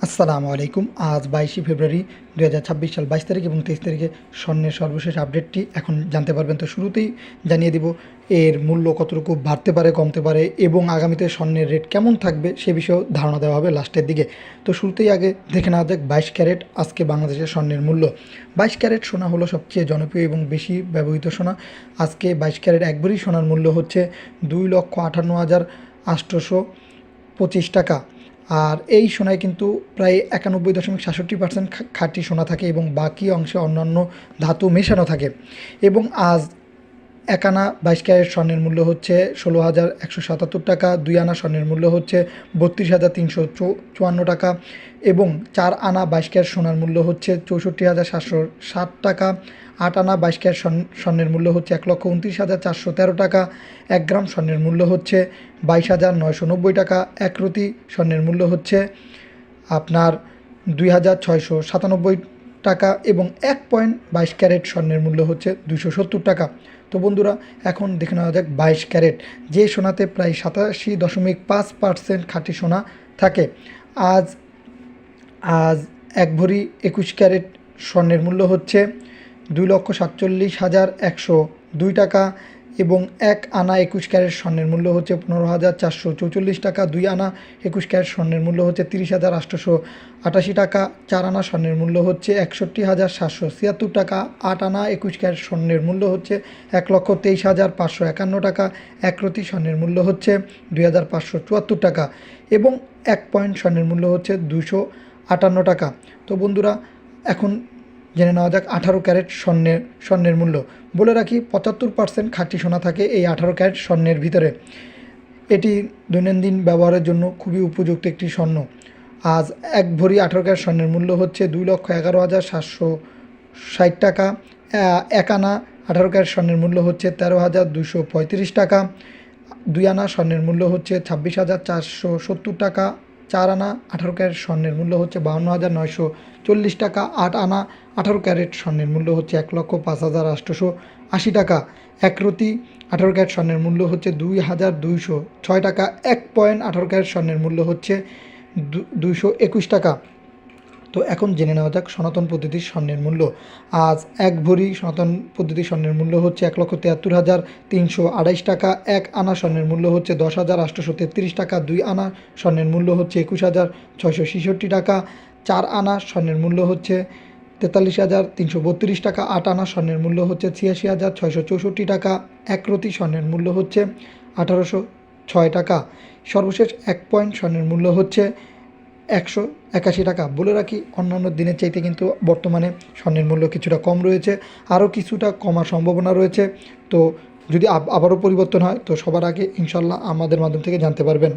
আসসালামু আলাইকুম। আজ 22 ফেব্রুয়ারি 2026 সাল 22 তারিখ এবং 23 তারিখে স্বর্ণের সর্বশেষ আপডেটটি এখন জানতে পারবেন। তো শুরুতেই জানিয়ে দিব এর মূল্য কতটুকু বাড়তে পারে, কমতে পারে এবং আগামীতে স্বর্ণের রেট কেমন থাকবে সে বিষয়েও ধারণা দেওয়া হবে লাস্টের দিকে। তো শুরুতেই আগে দেখে নেওয়া যাক 22 ক্যারেট আজকে বাংলাদেশের স্বর্ণের মূল্য। 22 ক্যারেট সোনা হলো সবচেয়ে জনপ্রিয় এবং বেশি ব্যবহৃত সোনা। আজকে 22 ক্যারেট এক ভরি সোনার মূল্য হচ্ছে 2,58,825 টাকা। আর এই সোনায় কিন্তু প্রায় 91.67% খাঁটি সোনা থাকে এবং বাকি অংশে অন্যান্য ধাতু মেশানো থাকে। এবং আজ এক আনা 22 ক্যারেট স্বর্ণের মূল্য হচ্ছে 16,177 টাকা, 2 আনা স্বর্ণের মূল্য হচ্ছে 32,354 টাকা এবং 4 আনা 22 ক্যারেট সোনার মূল্য হচ্ছে 64,760 টাকা, 8 আনা 22 ক্যারেট স্বর্ণের মূল্য হচ্ছে 1,29,413 টাকা, 1 গ্রাম স্বর্ণের মূল্য হচ্ছে 22,990 টাকা, 1 রতি স্বর্ণের মূল্য হচ্ছে আপনার 2,697 টাকা এবং 1.22 ক্যারেট স্বর্ণের মূল্য হচ্ছে 270 টাকা। তো বন্ধুরা, এখন দেখে নেওয়া যাক 22 ক্যারেট যে সোনাতে প্রায় 87.5% খাঁটি সোনা থাকে। আজ আজ এক ভরি 21 ক্যারেট স্বর্ণের মূল্য হচ্ছে 2,47,102 টাকা এবং 1 আনা 21 ক্যারেট স্বর্ণের মূল্য হচ্ছে 15,444 টাকা, 2 আনা 21 ক্যারেট স্বর্ণের মূল্য হচ্ছে 30,888 টাকা, 4 আনা স্বর্ণের মূল্য হচ্ছে 61,776 টাকা, 8 আনা 21 ক্যারেট স্বর্ণের মূল্য হচ্ছে 1,23,551 টাকা, 1 রতি স্বর্ণের মূল্য হচ্ছে 2,574 টাকা এবং 1 পয়েন্ট স্বর্ণের মূল্য হচ্ছে 258 টাকা। তো বন্ধুরা, এখন জেনে নেওয়া যাক 18 ক্যারেট স্বর্ণের মূল্য। বলে রাখি 75% খাঁটি সোনা থাকে এই 18 ক্যারেট স্বর্ণের ভিতরে। এটি দৈনন্দিন ব্যবহারের জন্য খুবই উপযুক্ত একটি স্বর্ণ। আজ এক ভরি 18 ক্যারেট স্বর্ণের মূল্য হচ্ছে 2,11,760 টাকা, 1 আনা 18 ক্যারেট স্বর্ণের মূল্য হচ্ছে 13,235 টাকা, 2 আনা স্বর্ণের মূল্য হচ্ছে 26,470 টাকা, 4 আনা 18 ক্যারেট স্বর্ণের মূল্য হচ্ছে 52,940 টাকা, 8 আনা 18 ক্যারেট স্বর্ণের মূল্য হচ্ছে 1,05,880 টাকা, 1 রতি 18 ক্যারেট স্বর্ণের মূল্য হচ্ছে 2,206 টাকা, 1.18 ক্যারেট স্বর্ণের মূল্য হচ্ছে 221 টাকা। তো এখন জেনে নেওয়া যাক সনাতন পদ্ধতির স্বর্ণের মূল্য। আজ এক ভরি সনাতন পদ্ধতির স্বর্ণের মূল্য হচ্ছে 1,73,328 টাকা, 1 আনা স্বর্ণের মূল্য হচ্ছে 10,833 টাকা, 2 আনা স্বর্ণের মূল্য হচ্ছে 21,666 টাকা, 4 আনা স্বর্ণের মূল্য হচ্ছে 43,332 টাকা, 8 আনা স্বর্ণের মূল্য হচ্ছে 86,664 টাকা, 1 রতি স্বর্ণের মূল্য হচ্ছে 1,806 টাকা। সর্বশেষ 1 পয়েন্ট স্বর্ণের মূল্য হচ্ছে 181 টাকা। বলে রাখি অন্যান্য দিনের চাইতে কিন্তু বর্তমানে স্বর্ণের মূল্য কিছুটা কম রয়েছে, আরও কিছুটা কমার সম্ভাবনা রয়েছে। তো যদি আবারও পরিবর্তন হয় তো সবার আগে ইনশাল্লাহ আমাদের মাধ্যম থেকে জানতে পারবেন।